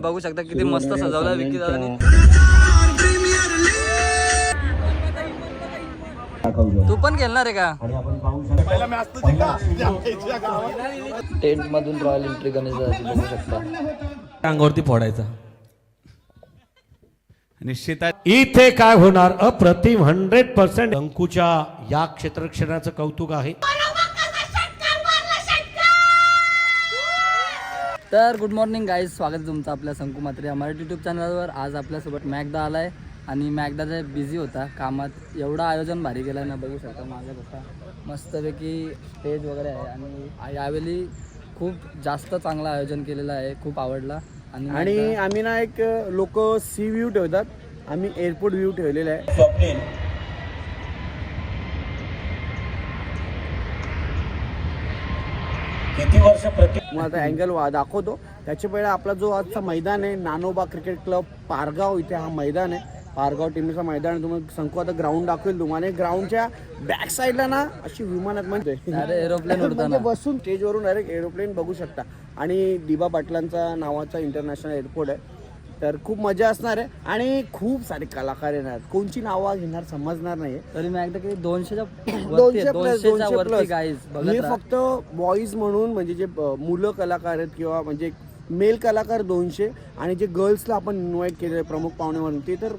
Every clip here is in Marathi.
बघू शकता किती मस्त सजवलं विकी दादानी. तू पण खेळणार आहे का? टेंट मधून रॉयल एंट्री गणेश दादाची बघू शकता. अंगावरती फोडायचा निश्चित. इथे काय होणार अप्रतिम 100% अंकुच्या या क्षेत्ररक्षणाचं कौतुक आहे. तर गुड मॉर्निंग गाईज, स्वागत आहे तुमचं आपल्या संकू म्हात्रे मराठी यूट्यूब चॅनलवर. आज आपल्यासोबत मॅकदा आला आहे आणि मॅकदा बिझी होता कामात. एवढं आयोजन भारी केलं ना, बघू शकता माझ्या कसा मस्तपैकी स्टेज वगैरे आहे. आणि यावेळी खूप जास्त चांगलं आयोजन केलेलं आहे, खूप आवडला. आणि आम्ही ना एक लोक सी व्ह्यू ठेवतात, आम्ही एअरपोर्ट व्ह्यू ठेवलेला आहे. किती वर्ष मग आता अँगल दाखवतो. त्याच्या पहिला आपला जो आजचा मैदान आहे नानोबा क्रिकेट क्लब पारगाव, इथे हा मैदान आहे. पारगाव टीमचा मैदान तुम्हाला संकू आता ग्राउंड दाखवेल तुम्हाला. ग्राउंडच्या बॅक साईडला ना अशी विमानात म्हणते एरोप्लेन उडताना बसून स्टेजवरून डायरेक्ट एरोप्लेन बघू शकता. आणि डी.बा. पाटलांचा नावाचा इंटरनॅशनल एअरपोर्ट आहे. तर खूप मजा असणार आहे आणि खूप सारे कलाकार येणार. कोणची नावं घेणार समजणार नाही. तरी मी एकदा की 200 हे फक्त बॉईज म्हणून, म्हणजे जे मुलं कलाकार आहेत किंवा म्हणजे मेल कलाकार 200 आणि जे गर्ल्सला आपण इन्व्हाइट केले प्रमुख पाहुणे म्हणून ते तर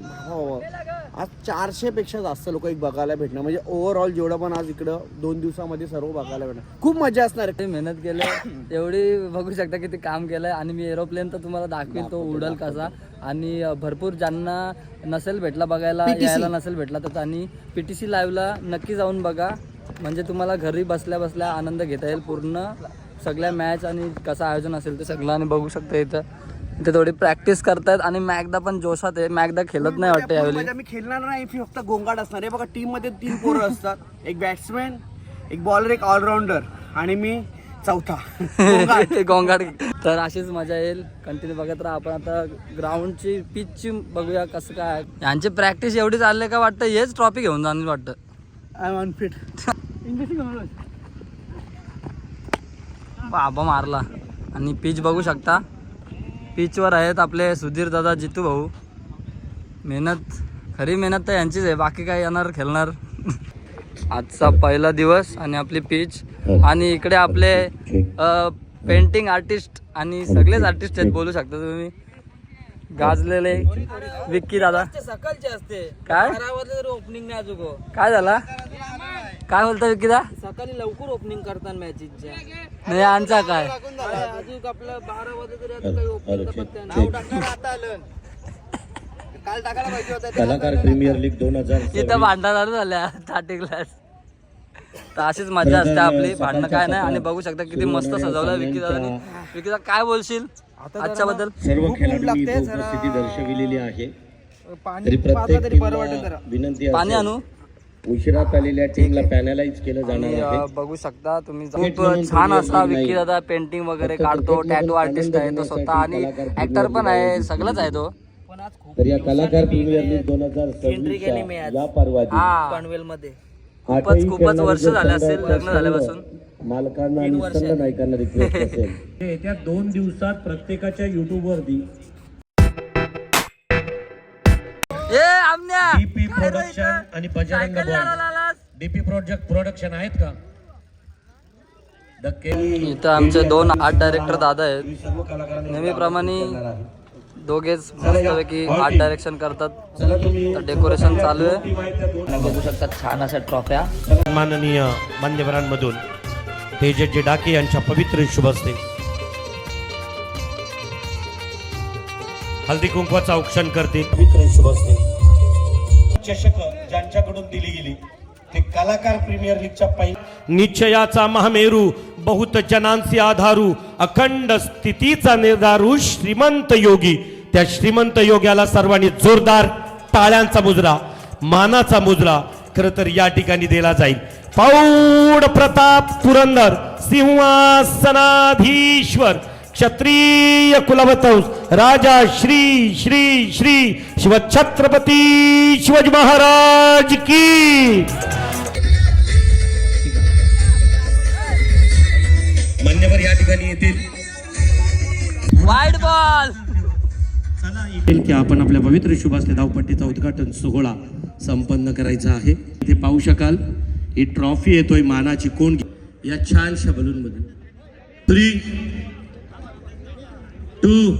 आज 400 पेक्षा जास्त लोक एक बघायला भेटणार. म्हणजे ओव्हरऑल जेवढं पण आज इकडं 2 दिवसामध्ये सर्व बघायला भेटणार. खूप मजा असणार आहे. मेहनत केलं एवढी बघू शकता किती काम केलंय. आणि मी एरोप्लेन तर तुम्हाला दाखवेल तो उडल कसा. आणि भरपूर ज्यांना नसेल भेटला बघायला, यायला नसेल भेटला तर त्यांनी PTC लाईव्हला नक्की जाऊन बघा. म्हणजे तुम्हाला घरी बसल्या बसल्या आनंद घेता येईल पूर्ण सगळ्या मॅच आणि कसं आयोजन असेल ते सगळं. आणि बघू शकता इथं थोडी प्रॅक्टिस करतायत. आणि मॅकदा पण जोशात आहे. मॅकदा खेळत नाही वाटतं यावेळी. मी खेळणार नाही, फक्त गोंगाट असणार आहे. बघा टीम मध्ये 3 पोरं असतात, एक बॅट्समॅन, एक बॉलर, एक ऑलराऊंडर आणि मी चौथा गोंगाट. तर अशीच मजा येईल. कंटिन्यू बघत राहा. आपण आता ग्राउंडची पिचची बघूया कसं काय. यांची प्रॅक्टिस एवढी चालली का वाटतं हेच ट्रॉफी घेऊन जाणार वाटतं. I am unfit. बाबा मारला. आणि पिच बघू शकता. पिचवर आहेत आपले सुधीर दादा, जितू भाऊ. मेहनत, खरी मेहनत तर यांचीच आहे. बाकी काय येणार खेळणार. आजचा पहिला दिवस आणि आपली पिच. आणि इकडे आपले पेंटिंग आर्टिस्ट आणि सगळेच आर्टिस्ट आहेत बोलू शकता तुम्ही. गाजलेले विक्की दादा. सकाळचे असते काय ओपनिंग नाही अजून. काय झाला, काय बोलता विक्की दा? सकाळी लवकर ओपनिंग करतात मॅचेसच्या. नाही यांचा काय अजून आपलं 12 वाजता तरी आता काही ओपनिंग नाव टाकणार. आता आलं काल टाकायला पाहिजे होतं. कलाकार प्रीमियर लीग 2000 इथं भांडणं चालू झाल्या स्टार्टिंगला. तर अशीच मजा असते आपली, भांडणं काय नाही. आणि बघू शकता किती मस्त सजवलं विक्की दादानी. विक्की दादा काय बोलशील आजच्या बद्दल? सर्व खेळाडूंनी उपस्थिती दर्शविलेली आहे. पाणी पाहता तरी बरं वाटेल जरा. विनंती पाणी आणू. उशिरात आलेल्या टीमला पॅनलाइज केलं जाणार आहे. बघू शकता तुम्ही. खूप छान असा विक्की दादा पेंटिंग वगैरे काढतो. टॅटू आर्टिस्ट आहे तो स्वतः आणि ऍक्टर पण आहे, सगळंच आहे तो. तर या कलाकार प्रीमियर लीग 2026 या पर्वात पनवेल मध्ये खूपच वर्ष झाले असेल लग्न झाल्यापासून. मालकांना आणि संघ नायकांना रिक्वेस्ट असेल येत्या 2 दिवसात प्रत्येकाच्या युट्यूब वरती डीपी प्रोडक्शन आणि बजरंग बॉन्ड डीपी प्रोडक्शन आहेत का? इथं आमचे 2 आर्ट डायरेक्टर दादा आहेत. नेहमीप्रमाणे दोघेच मस्तपैकी आर्ट डायरेक्शन करतात. तर डेकोरेशन चालू आहे. बघू शकता छान अशा ट्रॉफ्या. माननीय मान्यवरांमधून तेजजी डाके यांच्या पवित्र शुभ हस्ते हल्दी कुंकवाचं औक्षण करतील. पवित्र शुभ हस्ते चषक ज्यांच्याकडून दिली गेली ते कलाकार प्रीमियर लीगच्या निश्चयाचा महामेरू, बहुत जनांचे आधारू, अखंड स्थितीचा निर्धारू श्रीमंत योगी. त्या श्रीमंत योग्याला सर्वांनी जोरदार टाळ्यांचा मुजरा, मानाचा मुजरा खरं तर या ठिकाणी दिला जाईल. पौड प्रताप पुरंदर सिंहासनाधीश्वर क्षत्रिय कुलवंश राजा श्री श्री श्री शिवछत्रपती शिवाजी महाराज की. मान्यवर या ठिकाणी येतील. वाईड बॉल की आपण आपल्या पवित्र शुभास्ते धावपट्टीचा उद्घाटन सोहळा संपन्न करायचा आहे. इथे पाहू शकाल ही ट्रॉफी येतोय मानाची. कोण या छानशा बलून मध्ये 3 2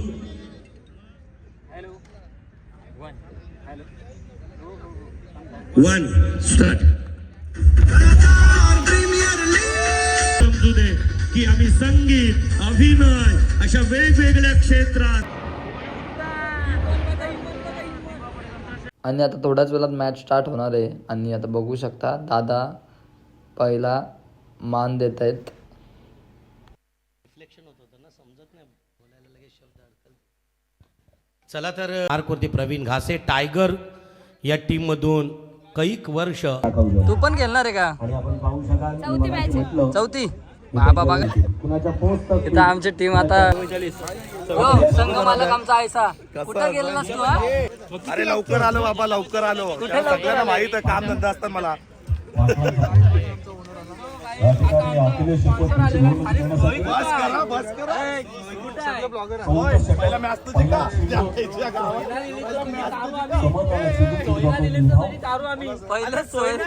1 स्टार्ट. समजू दे की आम्ही संगीत अभिनय अशा वेगवेगळ्या क्षेत्रात. आणि आता थोड्याच वेळात मॅच स्टार्ट होणार आहे आणि आता बघू शकता दादा पहिला मान देत आहेत. चला तर मार्कवरती प्रवीण घासे टायगर या टीम मधून कैक वर्ष. तू पण खेळणार आहे का? चौथी मॅच. चौथी बाबा बघा इथं आमची टीम आता संघ मालक आमचा आयसा. कुठं गेलेलास तू हा? अरे लवकर आलो बाबा, लवकर आलो. सगळ्यांना माहित आहे काम धंदा असतात मला. पहिलंच सोय.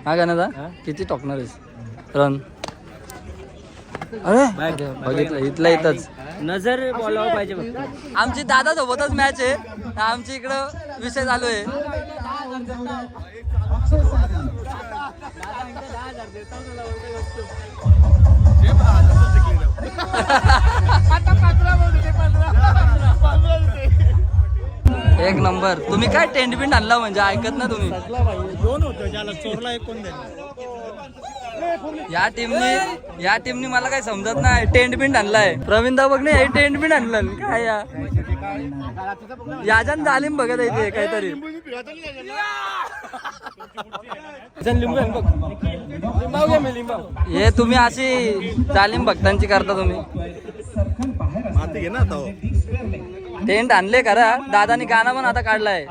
हा गाण्याचा किती टोकणार आहेस रन? अरे बघितलं इथलं इथंच नजर बोलावं पाहिजे फक्त. आमची दादा सोबतच मॅच आहे. आमची इकडं विषय चालू आहे. एक नंबर. तुम्ही काय टेंट बिंट आणला म्हणजे ऐकत ना तुम्ही. या टीमनी मला काही समजत नाही. टेंट बिंट आणलाय प्रवीण दा बघ नाही टेंट बिंट आणलं काय याजन जालीम बघत इथे काहीतरी. हे तुम्ही अशी जालीम भक्तांची करता तुम्ही. टेंट आणले करा. दादानी गाणं पण आता काढलाय.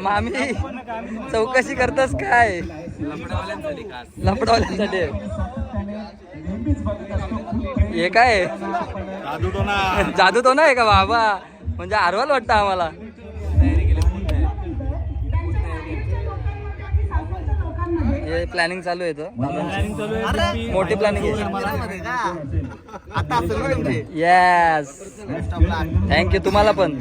मामी चौकशी करतस काय? लपडवाल्यांसाठी हे काय जादू तो नाही का बाबा? म्हणजे हरवाल वाटतं आम्हाला. हे प्लॅनिंग चालू आहे. मोठी प्लॅनिंग आहे. येस थँक्यू तुम्हाला पण.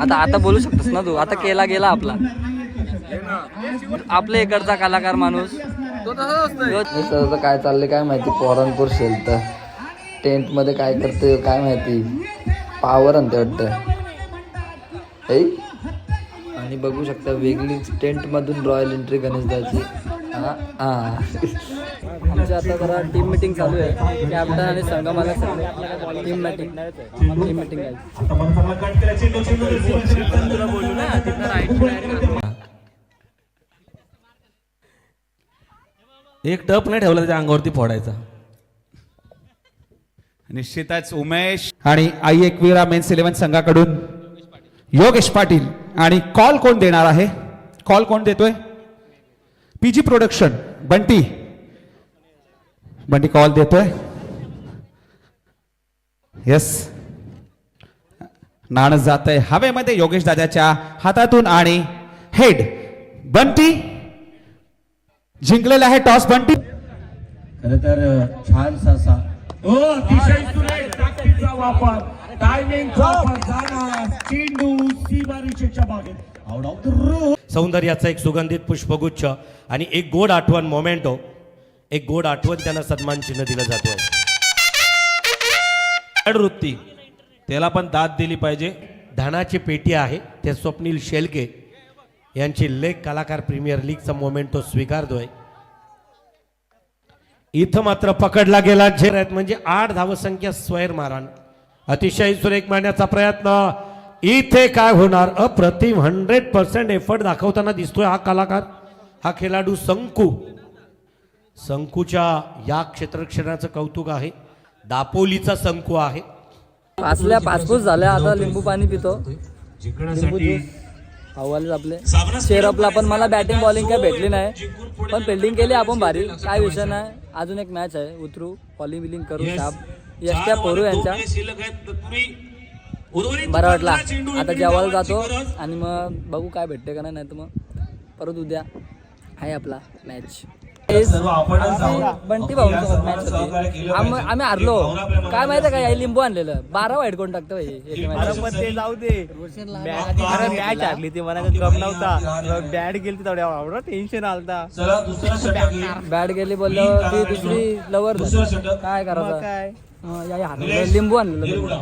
आता बोलू शकतोस ना तू. आता केला गेला आपला आपल्या इकडचा कलाकार माणूस. काय चाललंय काय माहिती. पोरांपूर शेलत टेंट मध्ये काय करते काय माहिती. पावर आणते वाटतं. आणि बघू शकता वेगळीच टेंट मधून रॉयल एंट्री गणेशदाची. आमची आता जरा टीम मीटिंग चालू आहे. कॅप्टन आणि संघ मला टीम मीटिंग एक टप नाही ठेवला त्याच्या अंगावरती फोडायचा. निश्चितच उमेश आणि आई एकविरा मेन्स 11 संघाकडून योगेश पाटील. आणि कॉल कोण देणार आहे? कॉल कोण देतोय? पीजी प्रोडक्शन बंटी कॉल देतोय. येस नाणं जात आहे हवेमध्ये योगेश दादाच्या हातातून आणि हेड. बंटी जिंकलेला आहे टॉस. बंटी खरं तर छान सासा अतिशय सुरेख ताकदीचा वापर. सौंदर्याचा एक सुगंधित पुष्पगुच्छ आणि एक गोड आठवण मोमेंटो. एक गोड आठवण त्यांना सन्मान चिन्ह दिलं जातोय. वृत्ती त्याला पण दाद दिली पाहिजे. धनाची पेटी आहे ते स्वप्नील शेलके यांची लेख कलाकार प्रीमियर लीगचा मोमेंटो स्वीकारतोय. इथं मात्र पकडला गेला झेर म्हणजे 8 धावसंख्या स्वैर मारण. अतिशय सुरेख मारण्याचा प्रयत्न. इथे काय होणार? अप्रतिम 100% एफर्ट दाखवताना दिसतोय हा कलाकार, हा खेळाडू संकूच्या या क्षेत्ररक्षणाचं कौतुक आहे. दापोलीचा संकू आहे. पाचल्या पाचपूस झाल्या, आता लिंबू पाणी पितो. लिंबू ज्यूस हवालेच आपले शेरपला. पण मला बॅटिंग बॉलिंग काय भेटली नाही, पण फिल्डिंग केली आपण भारी, काय विषय नाही. अजून एक मॅच आहे, उतरू बॉलिंग बिलिंग करू. शाप यष्ट्या पोरू यांच्या बरं वाटला. आता जेवायला जातो आणि मग बघू काय भेटते का नाही तर मग परत उद्या आहे आपला मॅच. बंटी भाऊ मॅच होती, आम्ही हारलो. काय माहिती का, लिंबू आणलेलं 12 वाईट कोण टाकतो ते जाऊ दे, मॅच हारली ती, मला कप नव्हता, बॅट गेली तेवढ्या एवढं टेन्शन आलता. बॅट गेली बोलल्यावर ती दुसरी लवर काय करायचं. काय लिंबू आणलेलं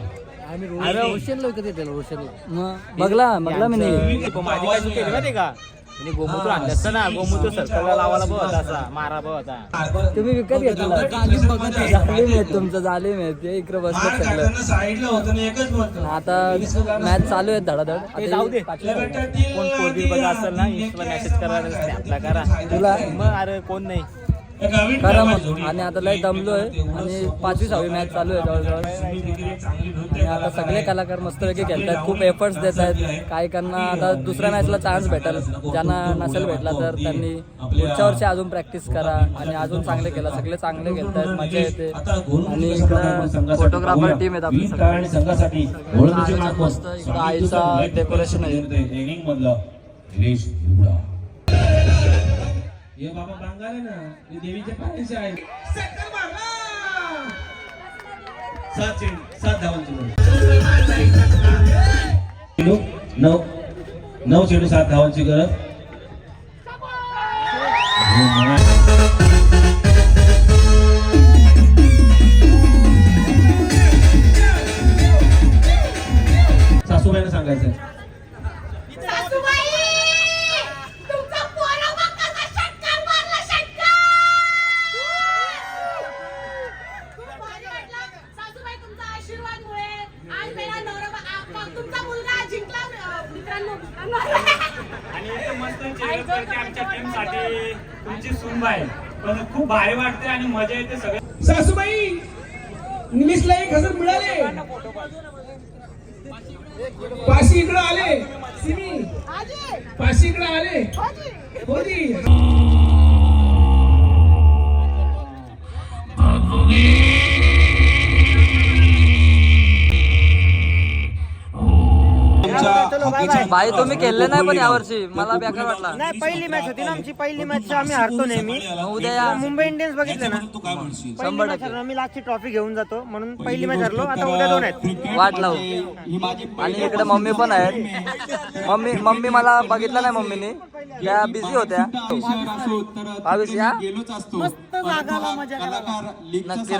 अरे रोशनला विकत येते रोशनला. मग बघला मी नाही. माझी काय चूक केली माहिती का, मी गोमूत्र आणलं असतं ना, गोमूत्र सर्कलला लावायला बघ होता, असा मारा बघ होता. तुम्ही विकत घेतला. जालीम आहे तुमचं, जालीम आहे ते. इकडे बसलं सगळं. आता मॅच चालू आहे धडाधड. ते जाऊ दे, कोण पोरगी बघा असेल ना इंस्टाला मेसेज करायला स्नॅपला करा तुला मग. अरे कोण नाही करा मग. आणि आता लय दमलोय आणि 5वी-6वी मॅच चालू आहे जवळजवळ. आणि आता सगळे कलाकार मस्तपैकी खेळतात, खूप एफर्ट्स देत आहेत. काही काहींना आता दुसऱ्या मॅचला चान्स भेटेल, ज्यांना नसेल भेटला तर त्यांनी पुढच्या वर्षी अजून प्रॅक्टिस करा आणि अजून चांगले केला. सगळे चांगले खेळतात, मजा येते. आणि इकडं फोटोग्राफर टीम आहेत आपली संघासाठी मस्त. इकडं आईचा डेकोरेशन आहे. ये बाबा बांगाल आहे ना, हे देवीच्या पायाचे आहे. 7 धावांची गरज. 9 चेंडू 7 धावांची गरज. सासूबाईंना सांगायचं तुमची सुनबाई पण खूप भारी वाटते आणि मजा येते. सगळे सासूबाई इंग्लिशला 1000 मिळाले. पाशी इकडे आले, सिमी पाशी इकडे आले. होती बाई तुम्ही खेळले नाही पण यावर्षी मला बेकार वाटला. नाही, पहिली मॅच होती ना आमची, पहिली मॅच आम्ही हारतो नेहमी. उद्या या. मुंबई इंडियन्स बघितलं ना, पहिली मॅच हरलो मी, लास्टची ट्रॉफी घेऊन जातो म्हणून पहिली मॅच हरलो. आता उद्या 2 आहेत. वाट लावू. आणि इकडे मम्मी पण आहेत. मम्मी मला बघितलं नाही मम्मीने, त्या बिझी होत्या. भावेश या नक्की.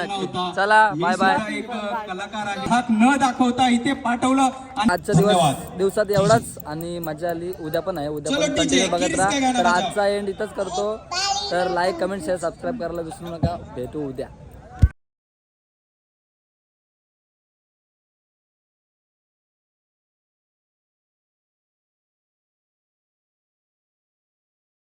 चला बाय बाय. न दाखवता इथे पाठवलं. आजच्या दिवसात एवढाच आणि मजा आली. उद्या पण आहे, उद्या पण कंटिन्यू बघत राहा. तर आजचा एंड इथंच करतो. तर लाईक, कमेंट, शेअर, सबस्क्राईब करायला विसरू नका. भेटू उद्या.